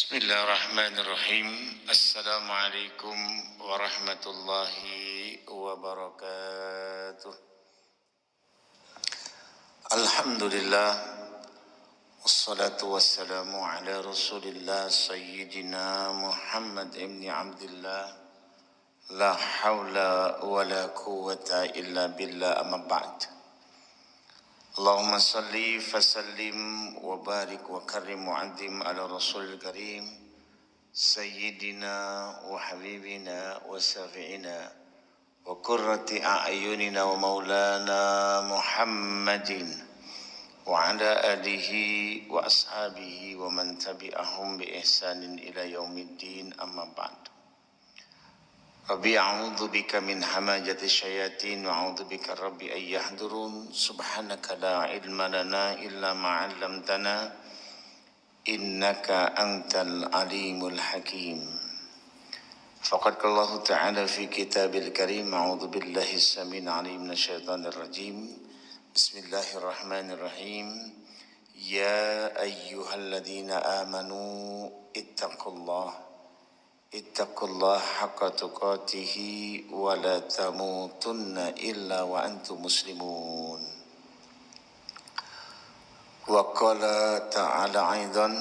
Bismillahirrahmanirrahim. Assalamualaikum warahmatullahi wabarakatuh. Alhamdulillah, wassalatu wassalamu ala rasulillah sayyidina Muhammad ibn Abdullah. La hawla wa la quwwata illa billah, amma ba'd. Allahumma salli fasallim wa barik wa karrim wa azim ala rasulil karim Sayyidina wa habibina wa syafi'ina wa qurrati a'yunina wa maulana Muhammadin wa ala alihi wa ashabihi wa man tabi'ahum bi ihsanin ila yaumiddin, amma ba'd. Rabbi a'udzu bika min hamajati syayatin wa a'udzu bika rabbi ay yahdurun. Subhanaka la ilma lana illa ma 'allamtana innaka antal alimul hakim. Faqad qala Allah ta'ala fi kitabil karim, a'udzu billahi as-sami'il 'alim minasyaitonir rajim. Bismillahirrahmanirrahim. Ya ayyuhalladzina amanu ittaqullaha haqqa tuqatih wa la tamutunna illa wa antum muslimun. Wa qala ta'ala aidan,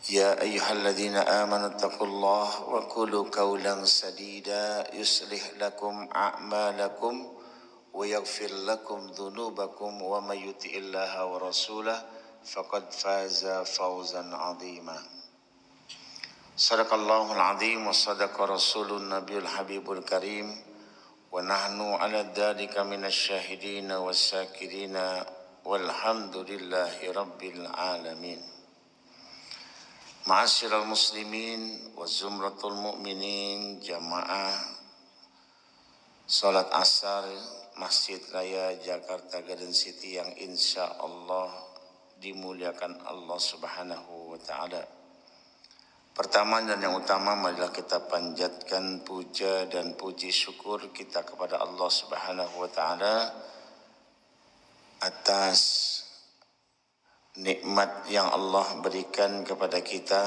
ya ayyuhalladzina amanu ittaqullaha wa qulu qawlan sadida yuslih lakum a'malakum wa yaghfir lakum dhunubakum wa may yuti'illaha wa rasulahu faqad faza fawzan 'azima. Sadaqallahul azim wa sadaqa rasulun nabiyul habibul karim wa nahnu ala dzalika minasyahidin wasyakirin walhamdulillahi rabbil alamin. Ma'asyiral muslimin wa zumratul mu'minin, jamaah salat asar Masjid Raya Jakarta Garden City yang insya Allah dimuliakan Allah Subhanahu wa ta'ala. Pertama dan yang utama, marilah kita panjatkan puja dan puji syukur kita kepada Allah Subhanahu wa ta'ala atas nikmat yang Allah berikan kepada kita.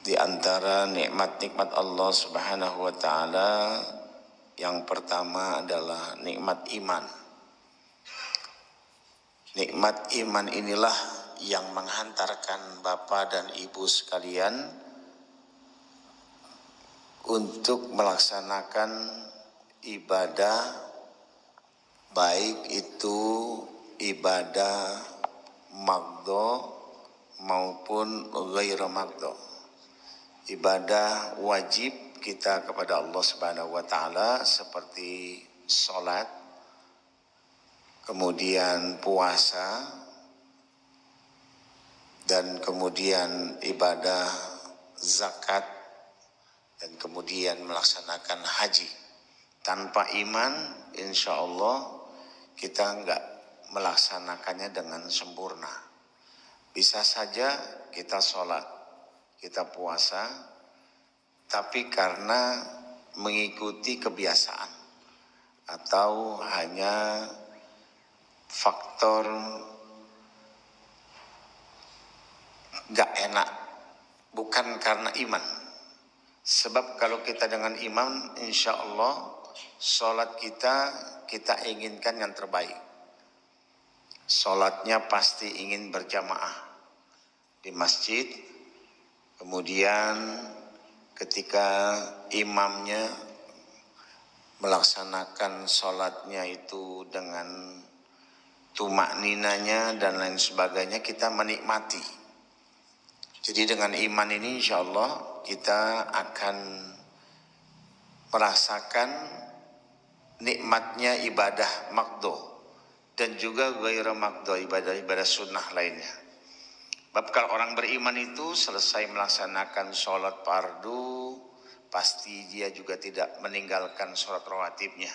Di antara nikmat-nikmat Allah Subhanahu wa ta'ala, yang pertama adalah nikmat iman. Nikmat iman inilah yang menghantarkan Bapak dan Ibu sekalian untuk melaksanakan ibadah, baik itu ibadah magdo maupun ghairu magdo. Ibadah wajib kita kepada Allah Subhanahu wa ta'ala seperti sholat, kemudian puasa, dan kemudian ibadah zakat, dan kemudian melaksanakan haji. Tanpa iman, insya Allah kita enggak melaksanakannya dengan sempurna. Bisa saja kita sholat, kita puasa, tapi karena mengikuti kebiasaan atau hanya faktor gak enak, bukan karena iman. Sebab kalau kita dengan iman, insya Allah sholat kita inginkan yang terbaik. Sholatnya pasti ingin berjamaah di masjid. Kemudian ketika imamnya melaksanakan sholatnya itu dengan tumak ninanya dan lain sebagainya, kita menikmati. Jadi dengan iman ini insya Allah kita akan merasakan nikmatnya ibadah makdo dan juga ghairu makdo, ibadah-ibadah sunnah lainnya. Sebab kalau orang beriman itu selesai melaksanakan sholat fardu, pasti dia juga tidak meninggalkan sholat rawatibnya.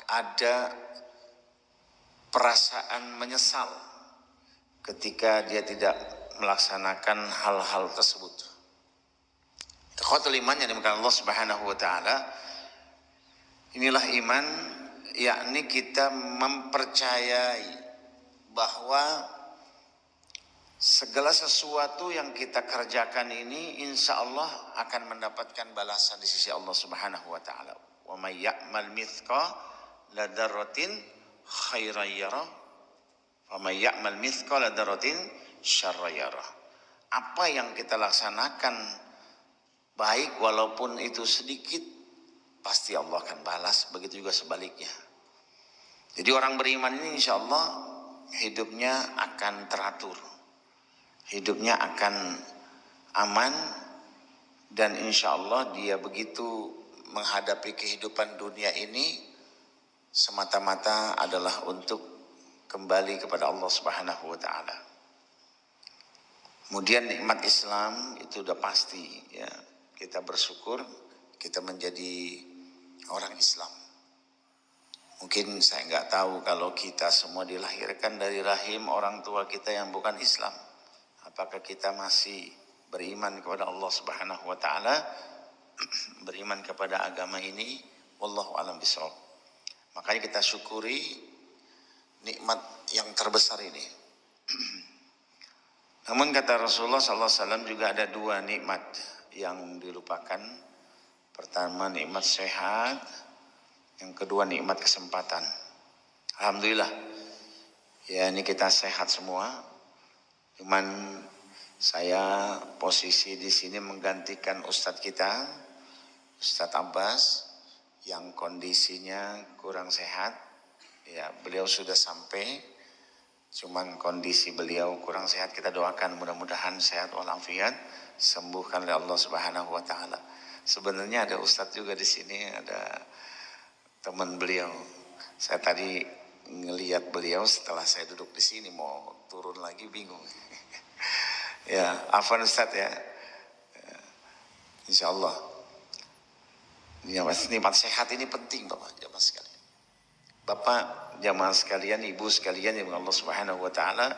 Ada perasaan menyesal ketika dia tidak melaksanakan hal-hal tersebut. Ikhwatul iman yang dimuliakan Allah Subhanahu wa ta'ala, inilah iman, yakni kita mempercayai bahwa segala sesuatu yang kita kerjakan ini insya Allah akan mendapatkan balasan di sisi Allah Subhanahu wa taala. Wa may ya'mal mithqala dzarratin khairan yarah wa may ya'mal mithqala dzarratin syarran yarah. Apa yang kita laksanakan baik walaupun itu sedikit, pasti Allah akan balas, begitu juga sebaliknya. Jadi orang beriman ini insya Allah hidupnya akan teratur, hidupnya akan aman, dan insya Allah dia begitu menghadapi kehidupan dunia ini semata-mata adalah untuk kembali kepada Allah Subhanahu wa taala. Kemudian nikmat Islam itu udah pasti ya. Kita bersyukur kita menjadi orang Islam. Mungkin saya nggak tahu kalau kita semua dilahirkan dari rahim orang tua kita yang bukan Islam, apakah kita masih beriman kepada Allah Subhanahu wa taala, beriman kepada agama ini? Wallahu a'lam bishawab. Makanya kita syukuri nikmat yang terbesar ini. Namun kata Rasulullah SAW juga ada dua nikmat yang dilupakan. Pertama nikmat sehat, yang kedua nikmat kesempatan. Alhamdulillah ya, ini kita sehat semua. Cuman saya posisi di sini menggantikan Ustadz kita, Ustadz Abbas, yang kondisinya kurang sehat. Ya, beliau sudah sampai, cuman kondisi beliau kurang sehat. Kita doakan mudah-mudahan sehat walafiat, sembuhkan oleh Allah Subhanahu wa taala. Sebenarnya ada Ustadz juga di sini, ada teman beliau. Saya tadi ngelihat beliau setelah saya duduk di sini, mau turun lagi bingung. Ya, afwan Ustadz ya. Insya Allah. Nikmat sehat ini penting Bapak jamaah sekalian. Bapak jamaah sekalian, ibu sekalian yang Allah Subhanahu wa taala,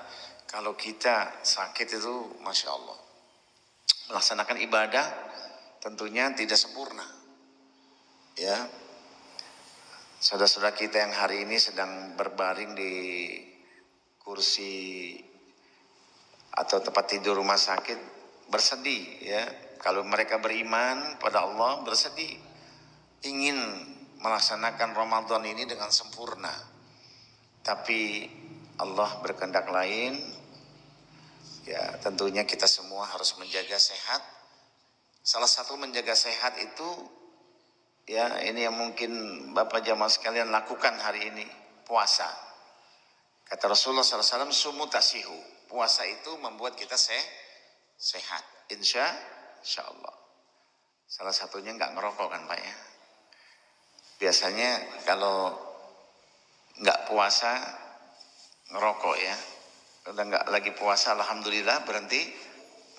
kalau kita sakit itu Masya Allah, melaksanakan ibadah tentunya tidak sempurna. Ya, saudara-saudara kita yang hari ini sedang berbaring di kursi atau tempat tidur rumah sakit bersedih ya. Kalau mereka beriman pada Allah, bersedih, ingin melaksanakan Ramadan ini dengan sempurna. Tapi Allah berkehendak lain. Ya, tentunya kita semua harus menjaga sehat. Salah satu menjaga sehat itu ya, ini yang mungkin Bapak jamaah sekalian lakukan hari ini, puasa. Kata Rasulullah SAW, sumu tasihu. Puasa itu membuat kita sehat. Insya Allah. Salah satunya nggak ngerokok kan Pak ya. Biasanya kalau nggak puasa ngerokok ya. Udah nggak lagi puasa, alhamdulillah berhenti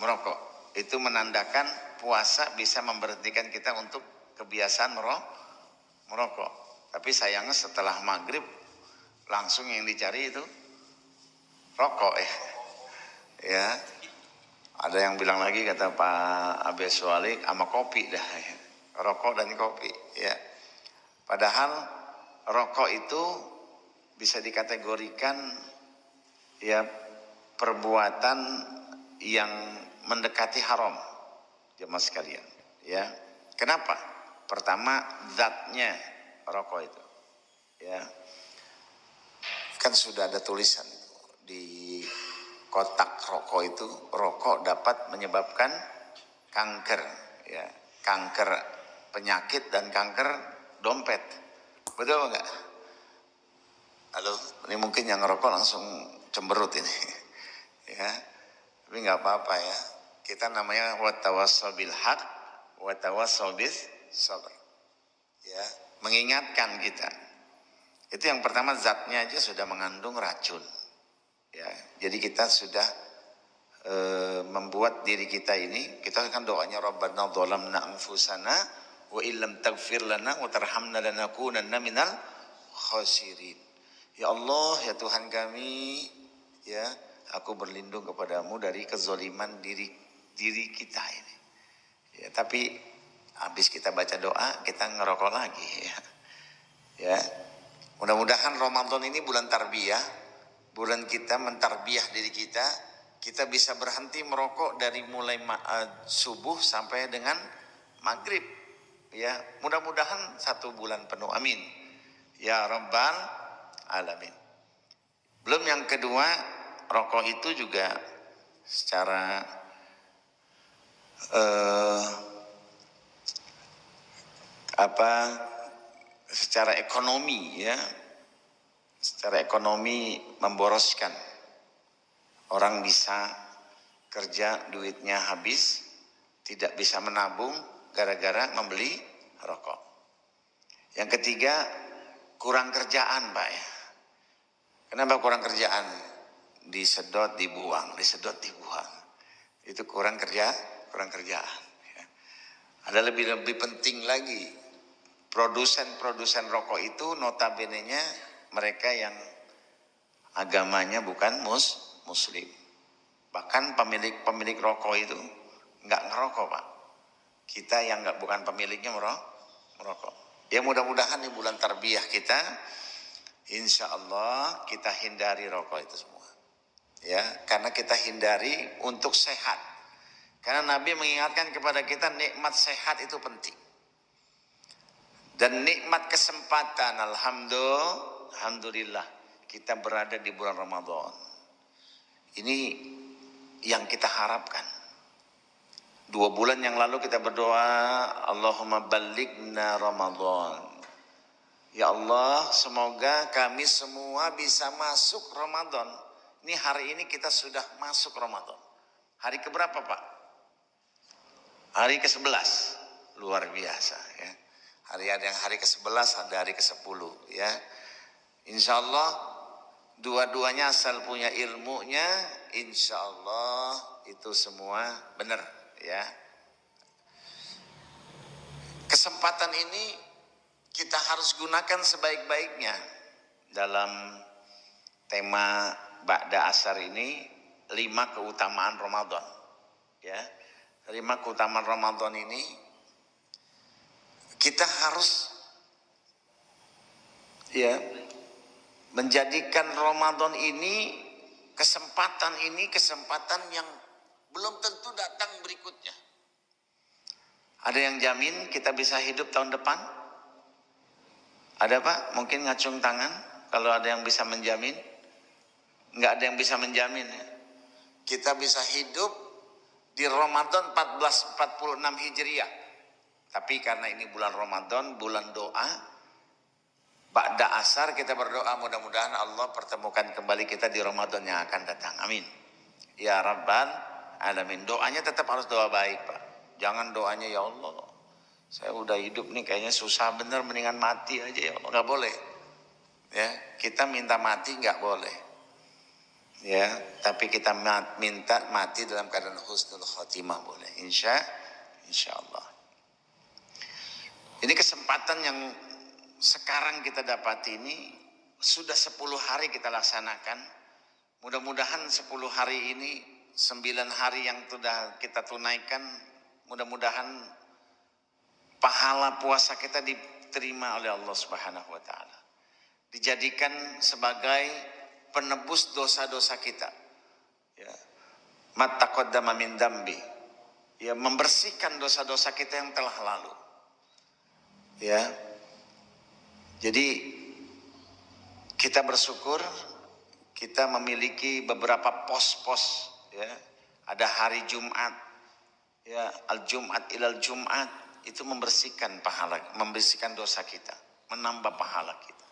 merokok. Itu menandakan puasa bisa memberhentikan kita untuk kebiasaan merokok. Tapi sayangnya setelah maghrib langsung yang dicari itu rokok ya. Ya, ada yang bilang lagi kata Pak Abes Walik sama kopi dah ya. Rokok dan kopi ya. Padahal rokok itu bisa dikategorikan ya perbuatan yang mendekati haram jemaah sekalian ya. Kenapa? Pertama zatnya rokok itu ya. Kan sudah ada tulisan di kotak rokok itu, rokok dapat menyebabkan kanker ya, kanker penyakit dan kanker dompet. Betul enggak? Halo, ini mungkin yang ngerokok langsung cemberut ini. Ya. Tapi enggak apa-apa ya. Kita namanya watawassaw bil haq, watawassaw bis sabr. Ya, mengingatkan kita. Itu yang pertama, zatnya aja sudah mengandung racun. Ya, jadi kita sudah membuat diri kita ini, kita kan doanya Rabbana dzalamna anfusana wa illam taghfir lana wa tarhamna lanakunanna minal khasirin. Ya Allah, ya Tuhan kami, ya aku berlindung kepadamu dari kezaliman diri kita ini. Ya, tapi habis kita baca doa, kita ngerokok lagi ya. Ya. Mudah-mudahan Ramadan ini bulan tarbiyah, bulan kita mentarbiyah diri kita, kita bisa berhenti merokok dari mulai subuh sampai dengan maghrib. Ya, mudah-mudahan 1 bulan penuh. Amin. Ya Rabbal Alamin. Belum yang kedua, rokok itu juga secara secara ekonomi ya, secara ekonomi memboroskan. Orang bisa kerja duitnya habis, tidak bisa menabung gara-gara membeli rokok. Yang ketiga, kurang kerjaan Pak ya. Kenapa kurang kerjaan? Disedot dibuang, disedot dibuang. Itu kurang kerjaan. Ya. Ada lebih penting lagi, produsen rokok itu notabene-nya mereka yang agamanya bukan muslim. Bahkan pemilik rokok itu nggak ngerokok Pak. Kita yang bukan pemiliknya merokok. Ya mudah-mudahan di bulan tarbiyah kita, insya Allah kita hindari rokok itu semua. Ya, karena kita hindari untuk sehat. Karena Nabi mengingatkan kepada kita nikmat sehat itu penting. Dan nikmat kesempatan, alhamdulillah kita berada di bulan Ramadan. Ini yang kita harapkan. 2 bulan yang lalu kita berdoa, Allahumma ballighna Ramadan. Ya Allah, semoga kami semua bisa masuk Ramadan. Ini hari ini kita sudah masuk Ramadan. Hari keberapa Pak? Hari ke-11. Luar biasa ya. Ada yang hari ke-11, ada hari ke-10 ya. Insya Allah dua-duanya asal punya ilmunya, insya Allah itu semua benar ya. Kesempatan ini kita harus gunakan sebaik-baiknya. Dalam tema Ba'da Asar ini, 5 keutamaan Ramadan ya. 5 keutamaan Ramadan ini kita harus ya menjadikan Ramadan ini kesempatan yang belum tentu datang berikutnya. Ada yang jamin kita bisa hidup tahun depan? Ada Pak? Mungkin ngacung tangan kalau ada yang bisa menjamin. Nggak ada yang bisa menjamin ya. Kita bisa hidup di Ramadan 1446 Hijriah. Tapi karena ini bulan Ramadan, bulan doa, Ba'da Asar kita berdoa mudah-mudahan Allah pertemukan kembali kita di Ramadan yang akan datang. Amin. Ya Rabbal Alamin. Doanya tetap harus doa baik Pak. Jangan doanya ya Allah, saya udah hidup nih kayaknya susah bener, mendingan mati aja ya Allah. Nggak boleh. Ya, kita minta mati nggak boleh. Ya, tapi kita minta mati dalam keadaan husnul khotimah boleh. Insya Allah. Ini kesempatan yang sekarang kita dapat ini sudah 10 hari kita laksanakan. Mudah-mudahan 10 hari ini, 9 hari yang sudah kita tunaikan, mudah-mudahan pahala puasa kita diterima oleh Allah Subhanahu wa taala. Dijadikan sebagai penebus dosa-dosa kita. Ya. Ma taqaddama min dambi. Ya, membersihkan dosa-dosa kita yang telah lalu. Ya. Jadi kita bersyukur kita memiliki beberapa pos-pos ya. Ada hari Jumat. Ya, al-Jumat ilal Jumat itu membersihkan pahala, membersihkan dosa kita, menambah pahala kita.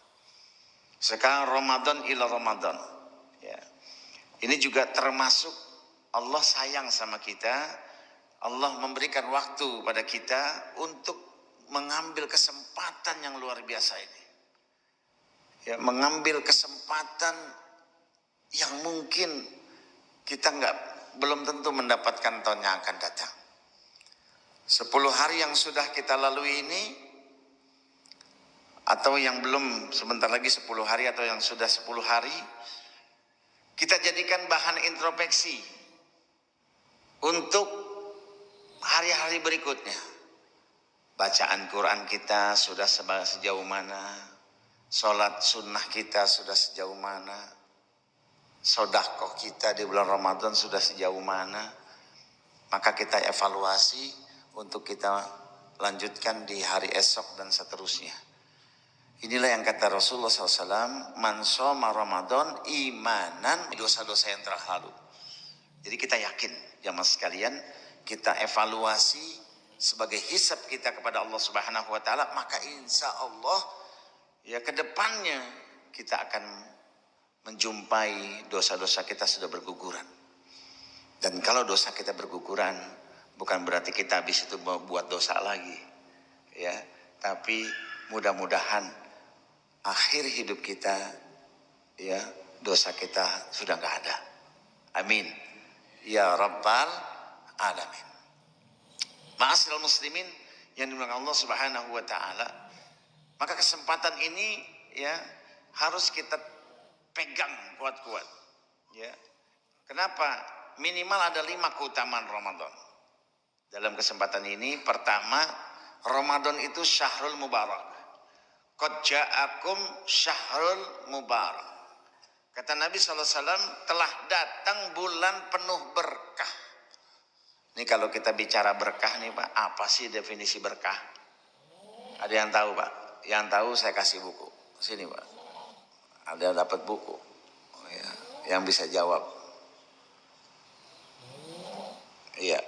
Sekarang Ramadan ila Ramadan. Ya. Ini juga termasuk Allah sayang sama kita. Allah memberikan waktu pada kita untuk mengambil kesempatan yang luar biasa ini. Ya, mengambil kesempatan yang mungkin kita belum tentu mendapatkan tahun yang akan datang. 10 hari yang sudah kita lalui ini, atau yang belum sebentar lagi 10 hari atau yang sudah 10 hari, kita jadikan bahan introspeksi untuk hari-hari berikutnya. Bacaan Quran kita sudah sejauh mana, sholat sunnah kita sudah sejauh mana, sedekah kita di bulan Ramadan sudah sejauh mana, maka kita evaluasi untuk kita lanjutkan di hari esok dan seterusnya. Inilah yang kata Rasulullah SAW, man shoma Ramadan imanan, dosa-dosa yang telah lalu. Jadi kita yakin, jamaah sekalian, kita evaluasi sebagai hisab kita kepada Allah Subhanahu wa taala, maka insya Allah ya ke depannya kita akan menjumpai dosa-dosa kita sudah berguguran. Dan kalau dosa kita berguguran, bukan berarti kita habis itu membuat dosa lagi, ya. Tapi mudah-mudahan akhir hidup kita, ya, dosa kita sudah nggak ada. Amin. Ya Rabbal Alamin. Ma'asyiral muslimin yang dimuliakan Allah Subhanahu wa taala. Maka kesempatan ini ya harus kita pegang kuat-kuat. Ya. Kenapa? Minimal ada 5 keutamaan Ramadan. Dalam kesempatan ini, pertama, Ramadan itu syahrul mubarak. Qad ja'akum syahrul mubarak. Kata Nabi SAW, telah datang bulan penuh berkah. Ini kalau kita bicara berkah nih Pak, apa sih definisi berkah? Ada yang tahu Pak? Yang tahu saya kasih buku. Sini Pak. Ada yang dapat buku. Oh, ya. Yang bisa jawab. Iya.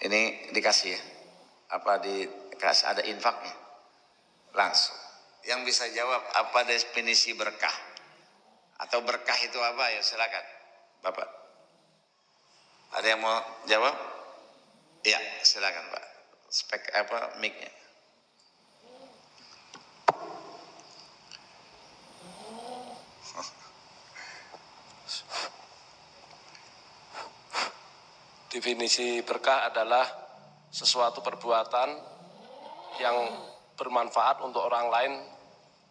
Ini dikasih ya. Apa dikasih ada infaknya? Langsung. Yang bisa jawab apa definisi berkah? Atau berkah itu apa ya? Silakan. Bapak. Ada yang mau jawab? Iya, silakan Pak. Spek apa mic-nya? Definisi berkah adalah sesuatu perbuatan yang bermanfaat untuk orang lain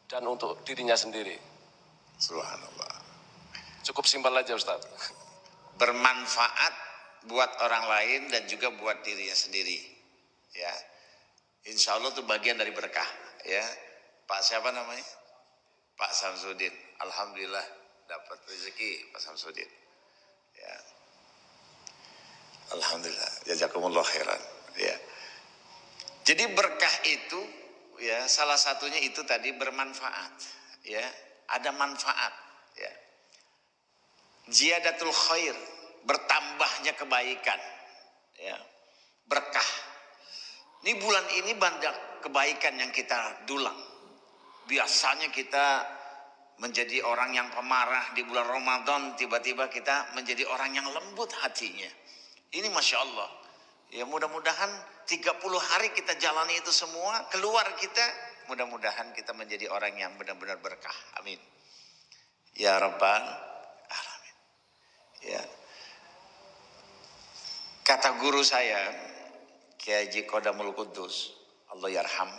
dan untuk dirinya sendiri. Subhanallah. Cukup simpel aja Ustaz. Bermanfaat buat orang lain dan juga buat dirinya sendiri. Ya, insya Allah itu bagian dari berkah. Ya, Pak siapa namanya? Pak Samsudin. Alhamdulillah dapat rezeki Pak Samsudin. Ya, alhamdulillah. Jazakumullah khairan. Ya. Jadi berkah itu, ya salah satunya itu tadi bermanfaat. Ya, ada manfaat. Ya. Ziyadatul khair, bertambahnya kebaikan, ya, berkah. Ini bulan ini banyak kebaikan yang kita dulang. Biasanya kita menjadi orang yang pemarah di bulan Ramadan, tiba-tiba kita menjadi orang yang lembut hatinya. Ini Masya Allah. Ya mudah-mudahan 30 hari kita jalani itu semua, keluar kita, mudah-mudahan kita menjadi orang yang benar-benar berkah. Amin. Ya Rabbal Alamin. Ya. Kata guru saya, Kiai Haji Qodamul Qudus, Allah yarham,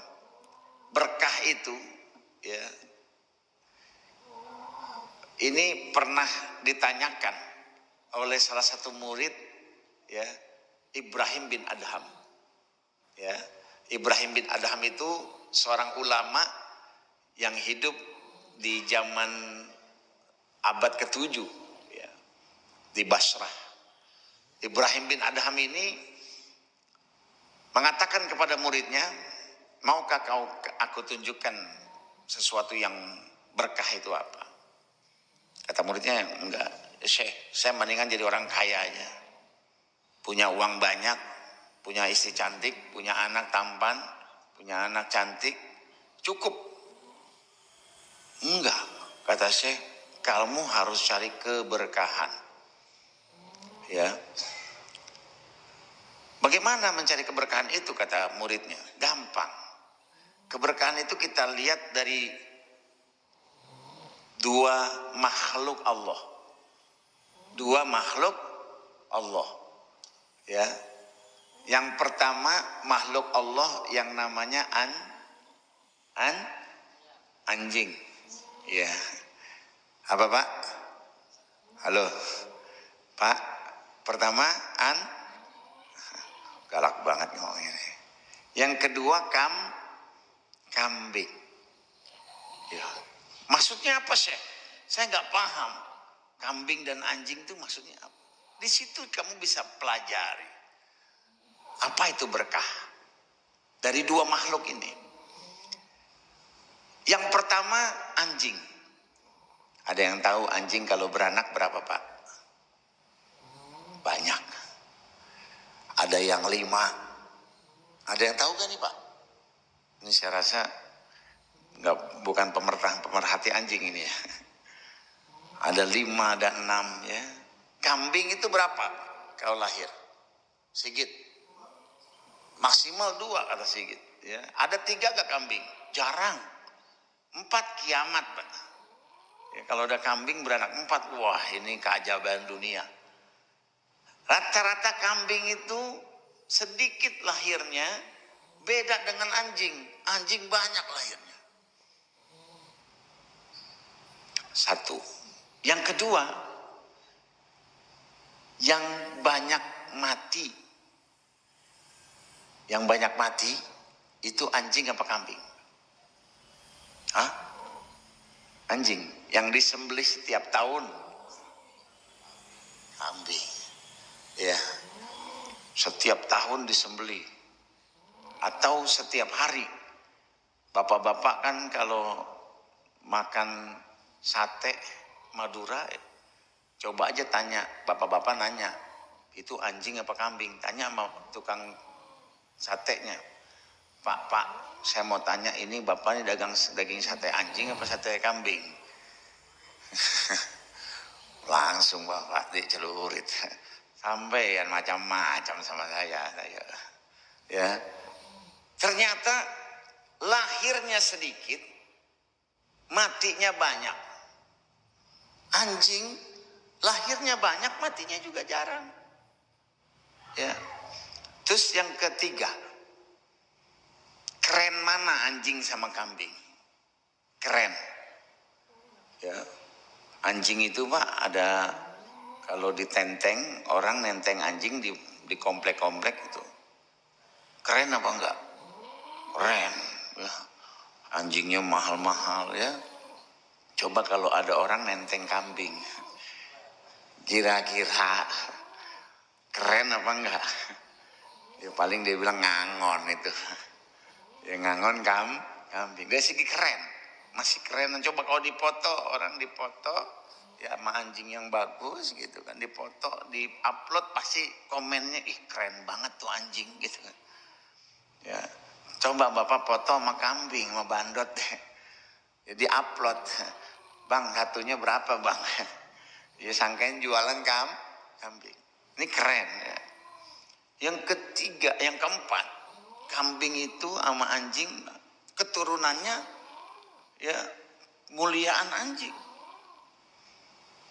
berkah itu, ya, ini pernah ditanyakan oleh salah satu murid, ya, Ibrahim bin Adham. Ya, Ibrahim bin Adham itu seorang ulama yang hidup di zaman abad ke-7, ya, di Basrah. Ibrahim bin Adham ini mengatakan kepada muridnya, maukah aku tunjukkan sesuatu yang berkah itu apa? Kata muridnya, enggak, Syekh, saya mendingan jadi orang kaya aja. Punya uang banyak, punya istri cantik, punya anak tampan, punya anak cantik, cukup. Enggak, kata Syekh, kamu harus cari keberkahan. Ya. Bagaimana mencari keberkahan itu, kata muridnya? Gampang. Keberkahan itu kita lihat dari 2 makhluk Allah. 2 makhluk Allah. Ya. Yang pertama makhluk Allah yang namanya anjing. Ya. Apa Pak? Halo. Pak, pertama galak banget ngomongnya. Yang kedua kambing. Ya. Maksudnya apa Syekh? Saya nggak paham. kambing dan anjing itu maksudnya apa? Di situ kamu bisa pelajari apa itu berkah dari dua makhluk ini. Yang pertama anjing. Ada yang tahu anjing kalau beranak berapa, Pak? Banyak. Ada yang 5. Ada yang tahu gak nih, Pak? Ini saya rasa bukan pemerhati anjing ini ya. Ada 5 dan 6 ya. Kambing itu berapa kalau lahir? Sigit. Maksimal 2 kata Sigit. Ya. Ada 3 gak kambing? Jarang. 4 kiamat, Pak. Ya, kalau ada kambing beranak 4, wah ini keajaiban dunia. Rata-rata kambing itu sedikit lahirnya, beda dengan anjing. Anjing banyak lahirnya. 1. Yang kedua, yang banyak mati. Yang banyak mati itu anjing apa kambing? Hah? Anjing. Yang disembelih setiap tahun? Kambing. Ya. Setiap tahun disembelih. Atau setiap hari. Bapak-bapak kan kalau makan sate Madura, coba aja tanya, bapak-bapak nanya, itu anjing apa kambing? Tanya sama tukang satenya. Pak, saya mau tanya ini bapak ini dagang daging sate anjing apa sate kambing? Langsung bapak dicelurit. Sampai macam-macam sama saya. Ya. Ternyata lahirnya sedikit, matinya banyak. Anjing lahirnya banyak, matinya juga jarang. Ya. Terus yang ketiga, keren mana anjing sama kambing? Keren. Ya. Anjing itu Pak ada, kalau ditenteng, orang nenteng anjing di komplek-komplek itu. Keren apa enggak? Keren. Ya. Anjingnya mahal-mahal ya. Coba kalau ada orang nenteng kambing. Kira-kira keren apa enggak? Ya paling dia bilang ngangon itu. Ya ngangon kambing. Dari segi keren. Masih keren. Coba kalau dipoto, orang dipoto ya sama anjing yang bagus gitu kan, dipoto, di-upload pasti komennya ih keren banget tuh anjing gitu kan. Ya. Coba Bapak foto sama kambing, sama bandot deh. Ya di-upload. Bang, satunya berapa, Bang? Ya sangkain jualan kambing. Ini keren ya. Yang ketiga, yang keempat, kambing itu sama anjing keturunannya ya muliaan anjing.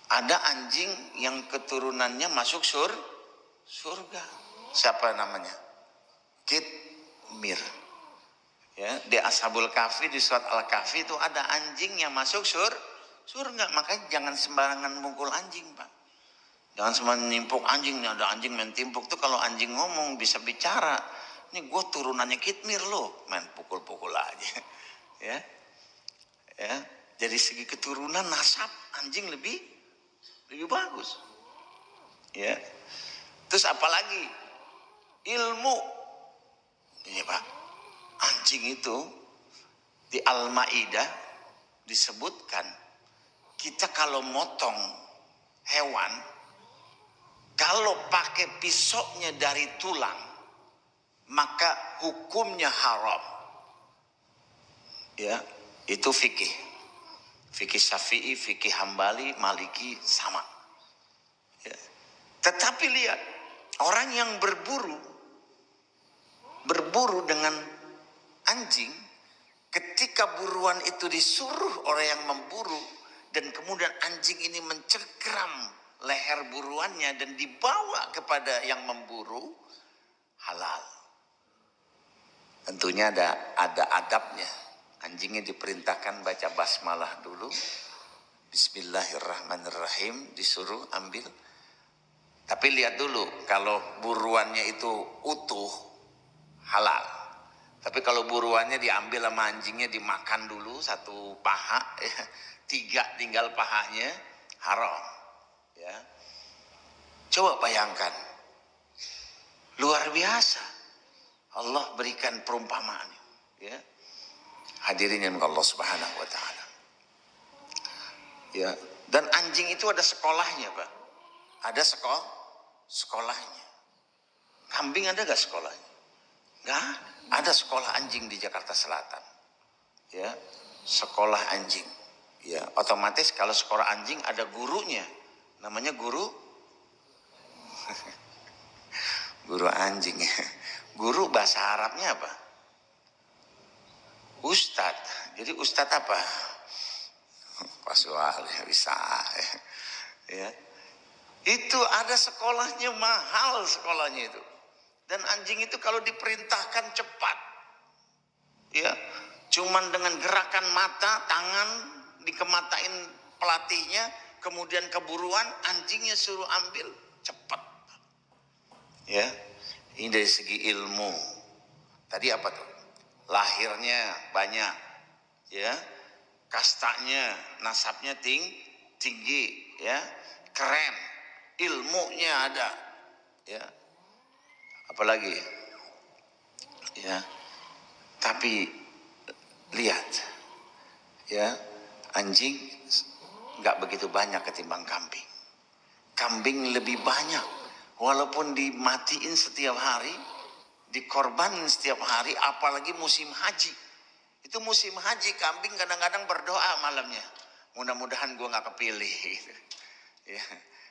Ada anjing yang keturunannya masuk surga. Siapa namanya? Kitmir. Ya, di Ashabul Kahfi, di surat Al-Kahfi itu ada anjing yang masuk surga. Makanya jangan sembarangan mukul anjing, Pak. Jangan sembarangan nimpuk anjing. Ada anjing main timpuk tuh, kalau anjing ngomong bisa bicara. Ini gue turunannya Kitmir loh, main pukul-pukul aja. Ya. Ya, dari segi keturunan nasab anjing lebih bagus. Ya. Terus apalagi? Ilmu. Ini Pak. Anjing itu di Al-Maidah disebutkan kita kalau motong hewan, kalau pakai pisaunya dari tulang, maka hukumnya haram. Ya, itu fikih. Fikih Syafi'i, fikih Hambali, Maliki sama. Ya. Tetapi lihat, orang yang berburu dengan anjing, ketika buruan itu disuruh oleh yang memburu, dan kemudian anjing ini mencengkram leher buruannya dan dibawa kepada yang memburu, halal. Tentunya ada adabnya. Anjingnya diperintahkan baca basmalah dulu. Bismillahirrahmanirrahim, disuruh ambil. Tapi lihat dulu, kalau buruannya itu utuh, halal. Tapi kalau buruannya diambil sama anjingnya, dimakan dulu 1 paha, ya, 3 tinggal pahanya, haram. Ya, coba bayangkan, luar biasa. Allah berikan perumpamaan. Ya, hadirin yang Allah Subhanahu Wa Taala. Ya, dan anjing itu ada sekolahnya, Pak. Ada sekolahnya. Kambing ada gak sekolahnya? Nggak ada sekolah anjing di Jakarta Selatan. Ya, sekolah anjing. Ya, otomatis kalau sekolah anjing ada gurunya. Namanya guru anjing. Guru bahasa Arabnya apa? Ustadz. Jadi ustadz apa? Pasual ya bisa. Ya. Itu ada sekolahnya, mahal sekolahnya itu. Dan anjing itu kalau diperintahkan cepat. Ya, cuman dengan gerakan mata, tangan dikematain pelatihnya, kemudian keburuan anjingnya suruh ambil cepat. Ya, ini dari segi ilmu. Tadi apa tuh? Lahirnya banyak, ya, kastanya, nasabnya tinggi, ya, keren, ilmunya ada, ya, apalagi, ya. Tapi lihat, ya, anjing nggak begitu banyak ketimbang kambing. Kambing lebih banyak, walaupun dimatiin setiap hari, dikorbanin setiap hari, apalagi musim haji. Itu musim haji, kambing kadang-kadang berdoa malamnya, mudah-mudahan gue nggak kepilih. Gitu. Ya,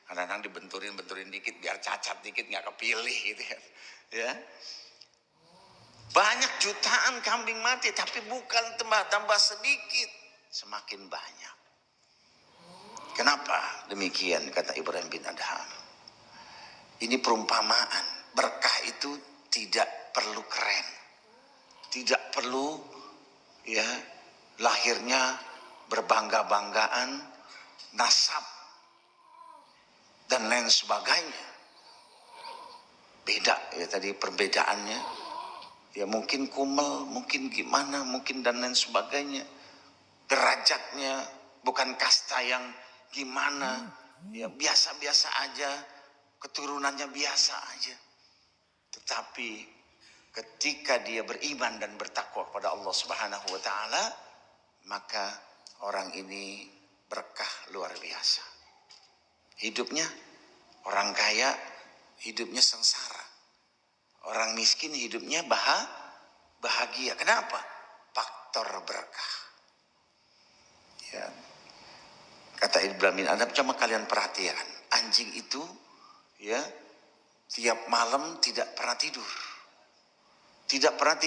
kadang-kadang dibenturin dikit biar cacat dikit nggak kepilih, gitu ya. Ya. Banyak jutaan kambing mati, tapi bukan tambah sedikit, semakin banyak. Kenapa demikian, kata Ibrahim bin Adham? Ini perumpamaan, berkah itu tidak perlu keren, tidak perlu, ya, lahirnya berbangga-banggaan, nasab dan lain sebagainya. Beda ya tadi perbedaannya. Ya mungkin kumel, mungkin gimana, mungkin dan lain sebagainya. Derajatnya bukan kasta yang gimana, ya biasa-biasa aja, keturunannya biasa aja. Tetapi ketika dia beriman dan bertakwa kepada Allah Subhanahu Wa Taala, maka orang ini berkah luar biasa. Hidupnya, orang kaya hidupnya sengsara. Orang miskin hidupnya bahagia. Kenapa? Faktor berkah. Ya. Kata Ibrahim bin Adham, coba kalian perhatikan. Anjing itu, ya, tiap malam tidak pernah tidur. Tidak pernah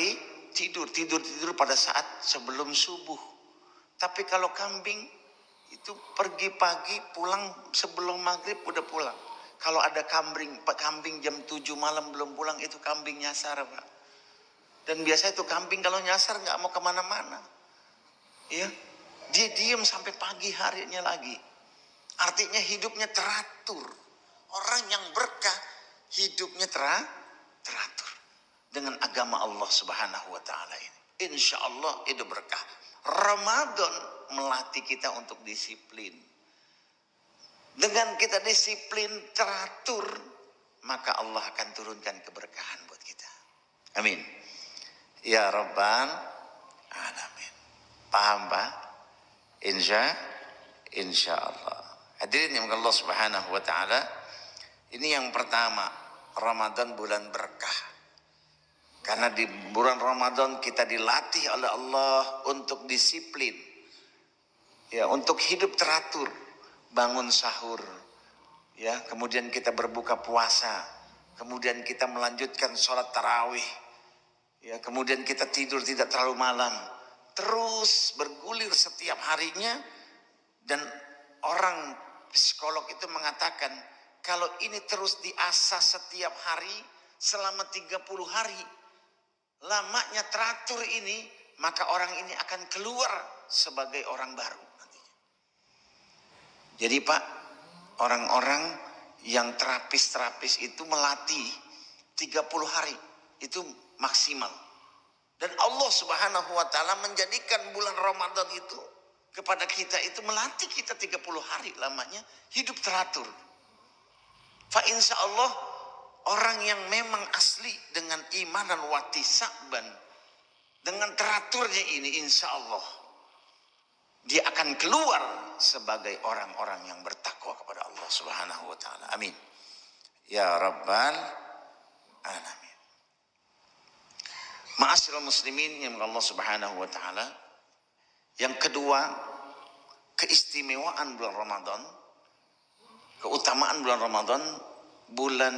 tidur pada saat sebelum subuh. Tapi kalau kambing itu pergi pagi, pulang sebelum maghrib udah pulang. Kalau ada kambing jam 7 malam belum pulang, itu kambing nyasar, Pak. Dan biasa itu kambing kalau nyasar nggak mau kemana-mana. Ya, dia diam sampai pagi harinya lagi. Artinya hidupnya teratur. Orang yang berkah hidupnya teratur dengan agama Allah Subhanahu Wa Taala ini. Insya Allah itu berkah. Ramadan melatih kita untuk disiplin. Dengan kita disiplin, teratur, maka Allah akan turunkan keberkahan buat kita. Amin. Ya Rabbal Alamin. Paham, Pak? Insya Allah. Hadirin yang Allah Subhanahu Wa Taala, ini yang pertama, Ramadan bulan berkah. Karena di bulan Ramadan kita dilatih oleh Allah untuk disiplin, ya, untuk hidup teratur. Bangun sahur, ya, kemudian kita berbuka puasa, kemudian kita melanjutkan sholat tarawih, ya, kemudian kita tidur tidak terlalu malam, terus bergulir setiap harinya. Dan orang psikolog itu mengatakan, kalau ini terus diasah setiap hari selama 30 hari, lamanya teratur ini, maka orang ini akan keluar sebagai orang baru. Jadi Pak, orang-orang yang terapis itu melatih 30 hari, itu maksimal. Dan Allah Subhanahu Wa Taala menjadikan bulan Ramadan itu kepada kita itu melatih kita 30 hari lamanya hidup teratur. Fa insya Allah orang yang memang asli dengan imanan watisaban, dengan teraturnya ini, insya Allah dia akan keluar sebagai orang-orang yang bertakwa kepada Allah Subhanahu wa taala. Amin. Ya Rabbal alamin. Ma'asyiral muslimin yang Allah Subhanahu wa taala. Yang kedua, keistimewaan bulan Ramadan, keutamaan bulan Ramadan, bulan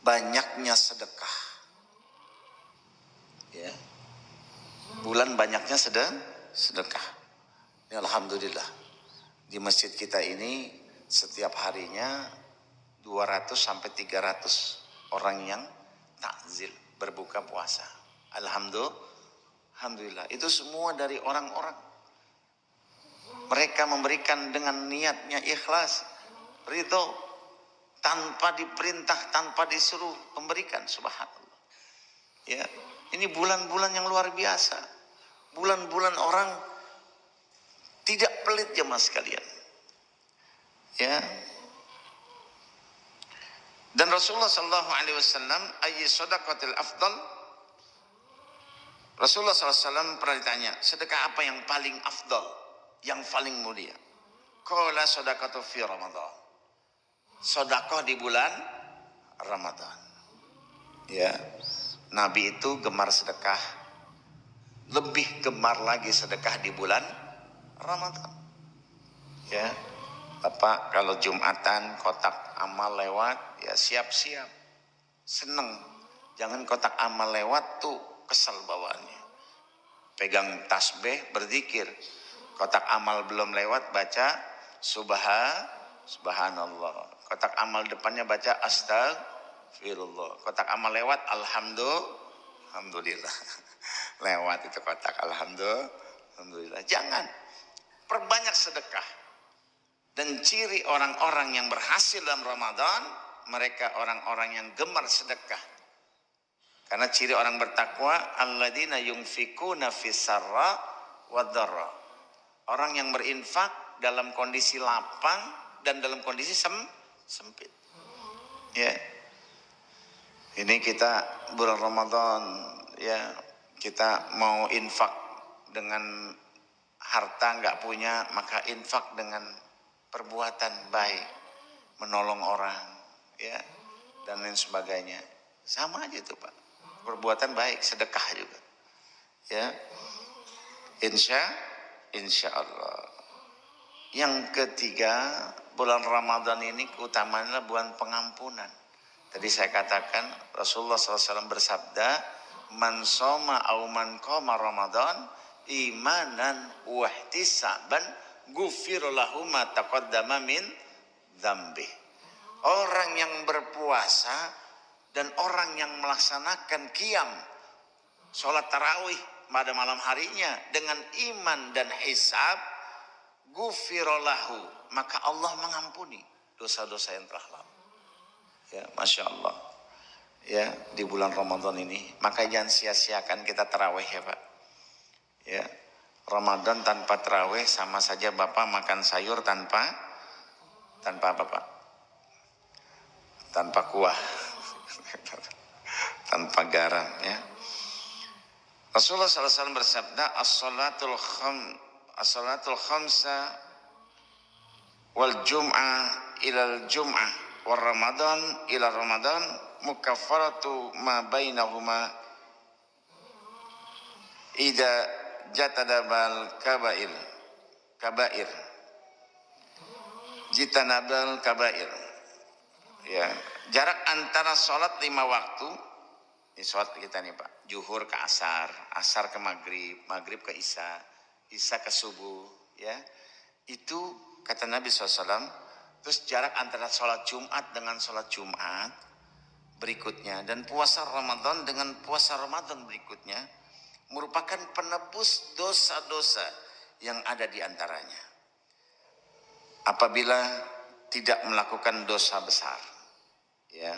banyaknya sedekah. Ya. Bulan banyaknya sedekah. Ya, alhamdulillah. Di masjid kita ini setiap harinya 200 sampai 300 orang yang takzil berbuka puasa. Alhamdulillah. Itu semua dari orang-orang. Mereka memberikan dengan niatnya ikhlas, ridho, tanpa diperintah, tanpa disuruh, memberikan, subhanallah. Ya, ini bulan-bulan yang luar biasa. Bulan-bulan orang tidak pelit jemaah sekalian. Ya. Dan Rasulullah sallallahu alaihi wasallam, ayyi shadaqatil afdal? Rasulullah sallallahu alaihi wasallam pernah ditanya, sedekah apa yang paling afdal, yang paling mulia? Qala shadaqatu fi Ramadan. Sedekah di bulan Ramadan. Ya. Nabi itu gemar sedekah. Lebih gemar lagi sedekah di bulan Ramadan. Ya. Bapak kalau Jumatan kotak amal lewat, ya siap-siap. Seneng. Jangan kotak amal lewat tuh kesel bawaannya. Pegang tasbih berzikir. Kotak amal belum lewat baca subhanallah. Kotak amal depannya baca astagfirullah. Kotak amal lewat alhamdulillah. Lewat itu kotak alhamdulillah. Jangan. Perbanyak sedekah. Dan ciri orang-orang yang berhasil dalam Ramadan, mereka orang-orang yang gemar sedekah. Karena ciri orang bertakwa, alladzina yunfikuna fis-sarra wad-dharra. Orang yang berinfak dalam kondisi lapang dan dalam kondisi sempit. Ya. Ini kita bulan Ramadan, ya, kita mau infak dengan harta nggak punya, maka infak dengan perbuatan baik, menolong orang, ya, dan lain sebagainya. Sama aja itu Pak, perbuatan baik, sedekah juga, ya. Insya Allah. Yang ketiga, bulan Ramadan ini keutamaannya bulan pengampunan. Tadi saya katakan Rasulullah SAW bersabda, man soma au man qama Ramadan imanan wa ihtisaban ghufira lahu ma taqaddama min dzambi. Orang yang berpuasa dan orang yang melaksanakan qiyam, sholat tarawih pada malam harinya dengan iman dan hisab, ghufira lahu, maka Allah mengampuni dosa-dosa yang telah lalu. Ya, Masya Allah. Ya, di bulan Ramadan ini, maka jangan sia-siakan kita tarawih ya Pak. Ya. Ramadan tanpa tarawih sama saja Bapak makan sayur tanpa apa Pak? Tanpa kuah. Tanpa garam, ya. Rasulullah SAW bersabda, as-salatul khamsa wal jum'ah ilal jum'ah wal ramadan ila ramadan mukaffaratu ma bainahuma idza jatadabal kabair jitanabal kabair. Ya, jarak antara sholat 5 waktu, ini sholat kita nih Pak, zuhur ke asar, asar ke maghrib, maghrib ke isya, isya ke subuh, ya, itu kata Nabi SAW. Terus jarak antara sholat Jumat dengan sholat Jumat berikutnya, dan puasa Ramadan dengan puasa Ramadan berikutnya, merupakan penebus dosa-dosa yang ada di antaranya. Apabila tidak melakukan dosa besar, ya.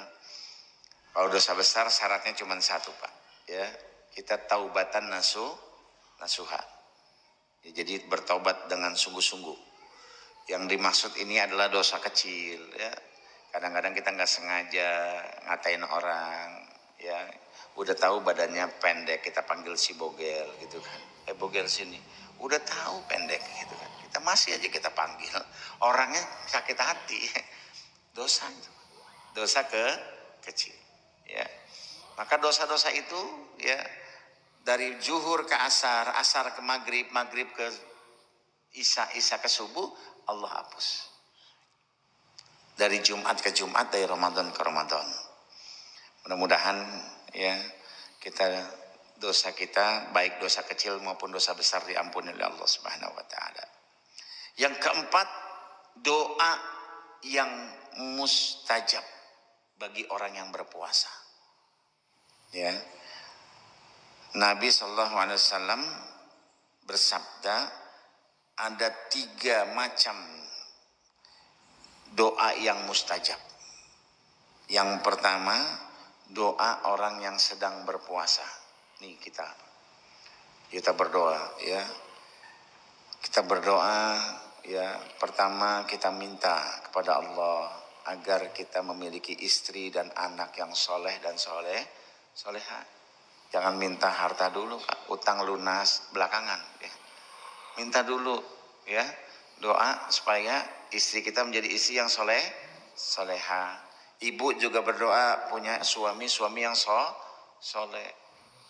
Kalau dosa besar syaratnya cuma satu Pak, ya, kita taubatan nasuha. Ya, jadi bertaubat dengan sungguh-sungguh. Yang dimaksud ini adalah dosa kecil, ya. Kadang-kadang kita nggak sengaja ngatain orang, ya. Udah tahu badannya pendek, kita panggil si bogel gitu kan. Bogel sini. Udah tahu pendek gitu kan. Kita masih aja kita panggil. Orangnya sakit hati. Dosa itu. Dosa kecil, ya. Maka dosa-dosa itu, ya, dari zuhur ke asar, asar ke maghrib, maghrib ke isya, isya ke subuh, Allah hapus. Dari Jumat ke Jumat, dari Ramadan ke Ramadan. Mudah-mudahan, ya, dosa kita baik dosa kecil maupun dosa besar diampuni oleh Allah Subhanahu wa taala. Yang keempat, doa yang mustajab bagi orang yang berpuasa. Ya. Nabi SAW bersabda, ada 3 macam doa yang mustajab. Yang pertama, doa orang yang sedang berpuasa. Nih kita berdoa, ya. Kita berdoa, ya. Pertama kita minta kepada Allah agar kita memiliki istri dan anak yang soleh dan soleha. Jangan minta harta dulu, Pak. Utang lunas belakangan, ya. Minta dulu, ya, doa supaya istri kita menjadi istri yang soleha. Ibu juga berdoa punya suami yang soleh.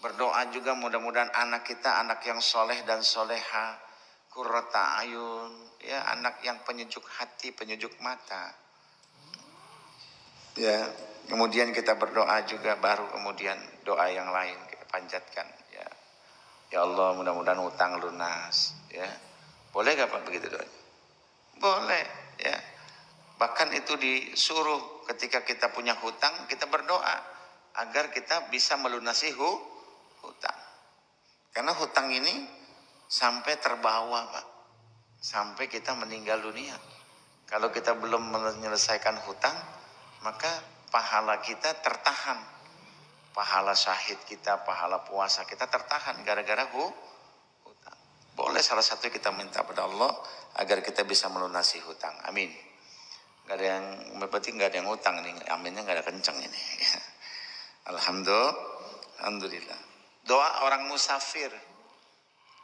Berdoa juga mudah-mudahan anak kita anak yang soleh dan soleha. Qurrata ayun, ya, anak yang penyejuk hati, penyejuk mata. Ya, kemudian kita berdoa juga, baru kemudian doa yang lain kita panjatkan, ya. Ya Allah, mudah-mudahan utang lunas, ya. Boleh gak Pak begitu doa? Boleh, ya. Bahkan itu disuruh ketika kita punya hutang, kita berdoa agar kita bisa melunasi hutang. Karena hutang ini sampai terbawa, Pak. Sampai kita meninggal dunia. Kalau kita belum menyelesaikan hutang, maka pahala kita tertahan. Pahala syahid kita, pahala puasa kita tertahan gara-gara hutang. Boleh salah satu kita minta pada Allah agar kita bisa melunasi hutang. Amin. Gak ada yang, berarti gak ada yang hutang nih. Aminnya gak ada kenceng ini. Alhamdulillah. Doa orang musafir,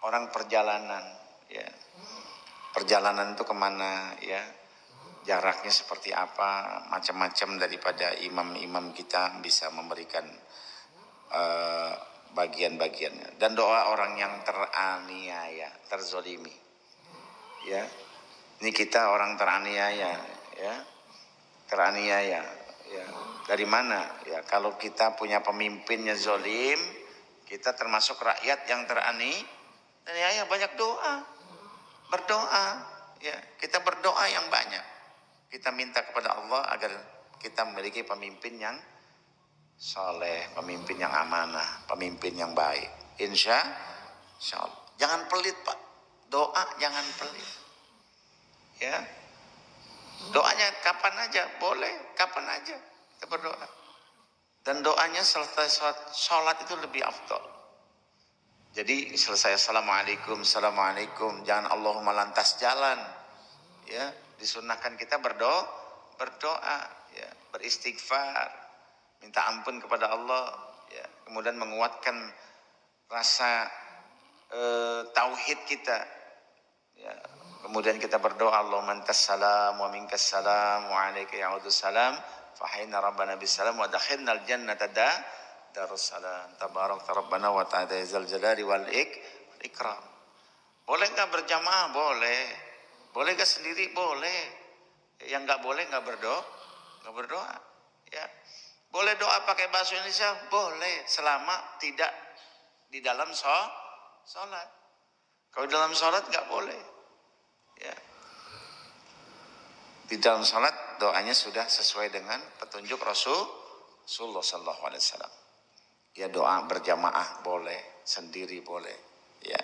orang perjalanan, ya. Perjalanan itu kemana, ya. Jaraknya seperti apa, macam-macam daripada imam-imam kita bisa memberikan bagian-bagiannya. Dan doa orang yang teraniaya, terzolimi, ya. Ini kita orang teraniaya, ya, teraniaya, ya. Dari mana? Ya, kalau kita punya pemimpinnya zolim, kita termasuk rakyat yang teraniaya, banyak berdoa, ya. Kita berdoa yang banyak. Kita minta kepada Allah agar kita memiliki pemimpin yang saleh, pemimpin yang amanah, pemimpin yang baik. Insya Allah. Jangan pelit, Pak. Doa jangan pelit. Ya. Doanya kapan aja, boleh, kapan aja kita berdoa. Dan doanya selesai sholat itu lebih afdal. Jadi selesai assalamualaikum, jangan Allahumma lantas jalan, ya. Disunnahkan kita berdoa, ya, beristighfar, minta ampun kepada Allah, ya. Kemudian menguatkan rasa tauhid kita, ya. Kemudian kita berdoa, Allahumma antas salam wa minkas salam wa alaika ya'udus salam fa hayna rabbana bis salam wa dakhilnal jannata darussalam tabarakta rabbana wa ta'ala zal jalali wal ikram. Boleh enggak berjamaah? Boleh. Boleh gak sendiri? Boleh. Yang gak boleh gak berdoa, ya. Boleh doa pakai bahasa Indonesia? Boleh, selama tidak di dalam sholat. Kalau di dalam sholat gak boleh, ya. Di dalam sholat doanya sudah sesuai dengan petunjuk Rasulullah SAW. Ya, doa berjamaah boleh, sendiri boleh, ya.